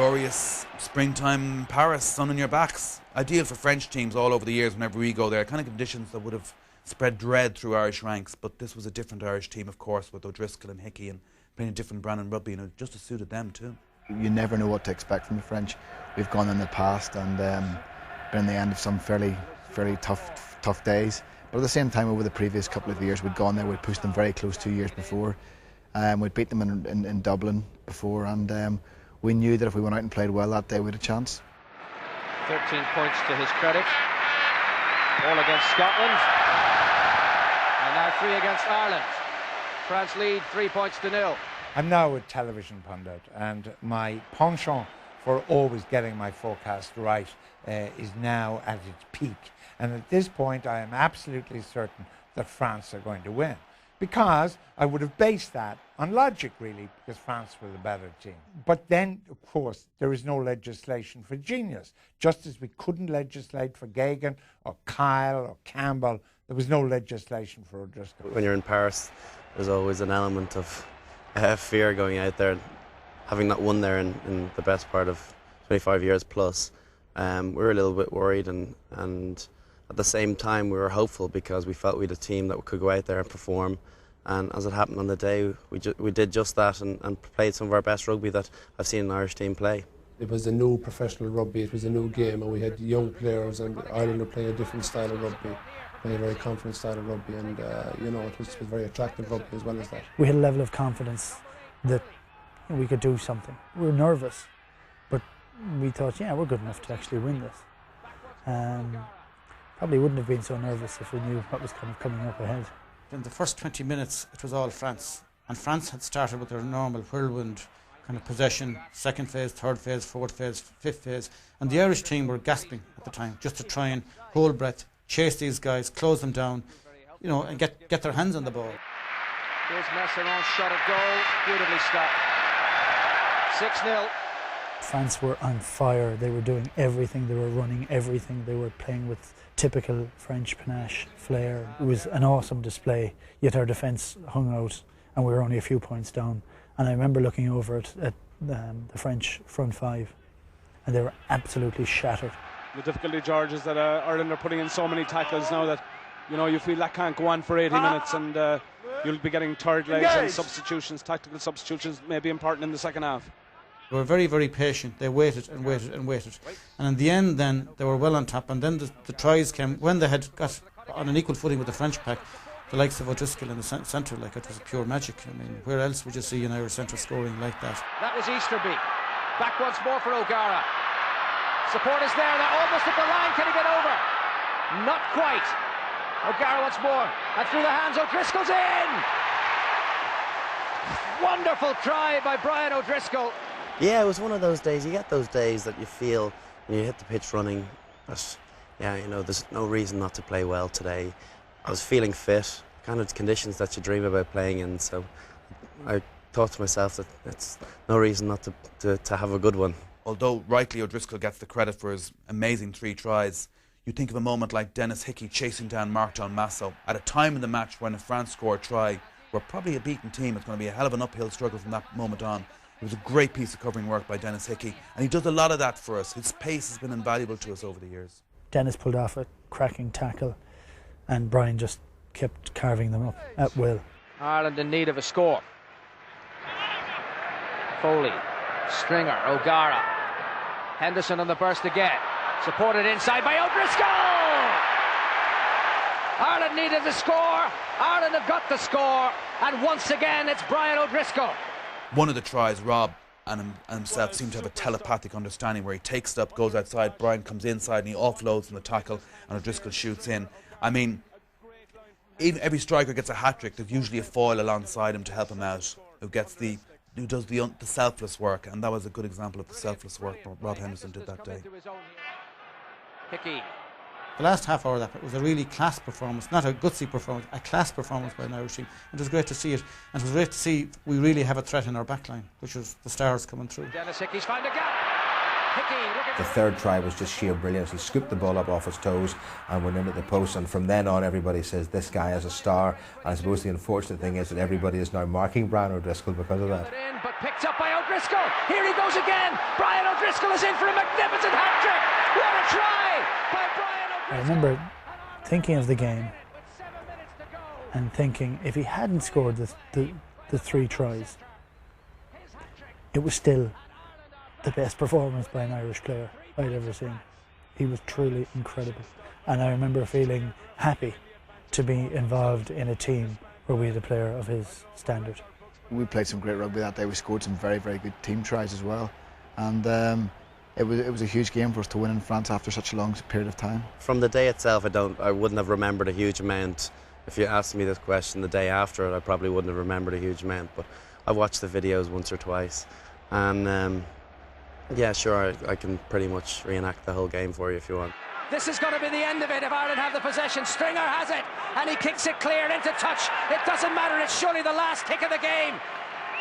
glorious springtime Paris, sun on your backs. Ideal for French teams all over the years whenever we go there. Kind of conditions that would have spread dread through Irish ranks, but this was a different Irish team, of course, with O'Driscoll and Hickey and playing a different brand in rugby, and it just suited them too. You never know what to expect from the French. We've gone in the past and been in the end of some fairly tough days. But at the same time, over the previous couple of years, we'd gone there, we'd pushed them very close 2 years before. We'd beat them in Dublin before, and we knew that if we went out and played well that day, we had a chance. 13 points to his credit. All against Scotland. And now 3 against Ireland. France lead 3-0. I'm now a television pundit, and my penchant for always getting my forecast right is now at its peak. And at this point, I am absolutely certain that France are going to win, because I would have based that on logic, really, because France were the better team. But then, of course, there is no legislation for genius. Just as we couldn't legislate for Gagan or Kyle or Campbell, there was no legislation for O'Driscoll. When you're in Paris, there's always an element of fear going out there. Having not won there in the best part of 25 years plus, we were a little bit worried, and at the same time we were hopeful because we felt we had a team that could go out there and perform. And as it happened on the day, we did just that and played some of our best rugby that I've seen an Irish team play. It was a new professional rugby, it was a new game, and we had young players, and Ireland were playing a different style of rugby, playing a very confident style of rugby, and it was very attractive rugby as well as that. We had a level of confidence that we could do something. We were nervous, but we thought, yeah, we're good enough to actually win this. Probably wouldn't have been so nervous if we knew what was kind of coming up ahead. In the first 20 minutes, it was all France. And France had started with their normal whirlwind kind of possession, second phase, third phase, fourth phase, fifth phase. And the Irish team were gasping at the time just to try and hold breath, chase these guys, close them down, and get their hands on the ball. Here's Messeron's shot at goal, beautifully stopped. 6-0. France were on fire. They were doing everything. They were running everything. They were playing with typical French panache, flair. It was an awesome display, yet our defence hung out and we were only a few points down. And I remember looking over at the French front five, and they were absolutely shattered. The difficulty, George, is that Ireland are putting in so many tackles now that you feel that can't go on for 80 minutes, and you'll be getting third legs and substitutions, tactical substitutions may be important in the second half. They were very, very patient. They waited and waited and waited. And in the end then, they were well on top. And then the tries came when they had got on an equal footing with the French pack. The likes of O'Driscoll in the centre, like it was pure magic. I mean, where else would you see an Irish centre scoring like that? That was Easterby. Back once more for O'Gara. Support is there. They're almost at the line. Can he get over? Not quite. O'Gara once more. And through the hands, O'Driscoll's in! Wonderful try by Brian O'Driscoll. Yeah, it was one of those days. You get those days that you feel when you hit the pitch running that, there's no reason not to play well today. I was feeling fit, kind of conditions that you dream about playing in, so I thought to myself that it's no reason not to have a good one. Although rightly O'Driscoll gets the credit for his amazing 3 tries, you think of a moment like Dennis Hickey chasing down Martin Masso at a time in the match when if France score a try, we're probably a beaten team. It's going to be a hell of an uphill struggle from that moment on. It was a great piece of covering work by Dennis Hickey, and he does a lot of that for us. His pace has been invaluable to us over the years. Dennis pulled off a cracking tackle, and Brian just kept carving them up at will. Ireland in need of a score. Foley, Stringer, O'Gara, Henderson on the burst again, supported inside by O'Driscoll! Ireland needed the score, Ireland have got the score, and once again it's Brian O'Driscoll. One of the tries, Rob and himself seem to have a telepathic understanding where he takes it up, goes outside, Brian comes inside and he offloads from the tackle and O'Driscoll shoots in. I mean, even every striker gets a hat-trick. There's usually a foil alongside him to help him out, who does the selfless work, and that was a good example of the selfless work Rob Henderson did that day. Hickey. The last half hour of that was a really class performance, not a gutsy performance, a class performance by an Irish team. It was great to see it, and it was great to see we really have a threat in our backline, which was the stars coming through. Dennis Hickey's found a gap. The third try was just sheer brilliance. He scooped the ball up off his toes and went into the post, and from then on everybody says this guy is a star. And I suppose the unfortunate thing is that everybody is now marking Brian O'Driscoll because of that. But picked up by O'Driscoll. Here he goes again. Brian O'Driscoll is in for a magnificent hat-trick. What a try by Brian O'Driscoll. I remember thinking of the game and thinking if he hadn't scored the 3 tries, it was still the best performance by an Irish player I'd ever seen. He was truly incredible. And I remember feeling happy to be involved in a team where we had a player of his standard. We played some great rugby that day. We scored some very, very good team tries as well. And it was a huge game for us to win in France after such a long period of time. From the day itself, I wouldn't have remembered a huge amount. If you asked me this question the day after it, I probably wouldn't have remembered a huge amount. But I've watched the videos once or twice, and yeah, sure, I can pretty much reenact the whole game for you if you want. This is going to be the end of it if Ireland have the possession. Stringer has it, and he kicks it clear into touch. It doesn't matter, it's surely the last kick of the game.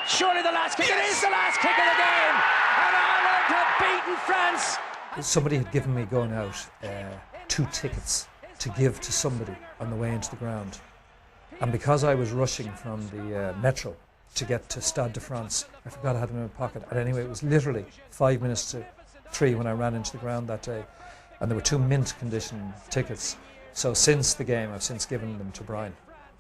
Surely the last kick. Yes! It is the last kick of the game, and Ireland have beaten France. Somebody had given me going out 2 tickets to give to somebody on the way into the ground. And because I was rushing from the metro to get to Stade de France, I forgot I had them in my pocket. And anyway, it was literally 5 minutes to 3 when I ran into the ground that day. And there were 2 mint condition tickets. So since the game, I've since given them to Brian,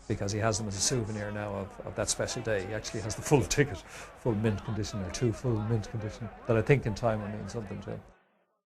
because he has them as a souvenir now of that special day. He actually has the full ticket, full mint condition, or 2 full mint condition, that I think in time will mean something to him.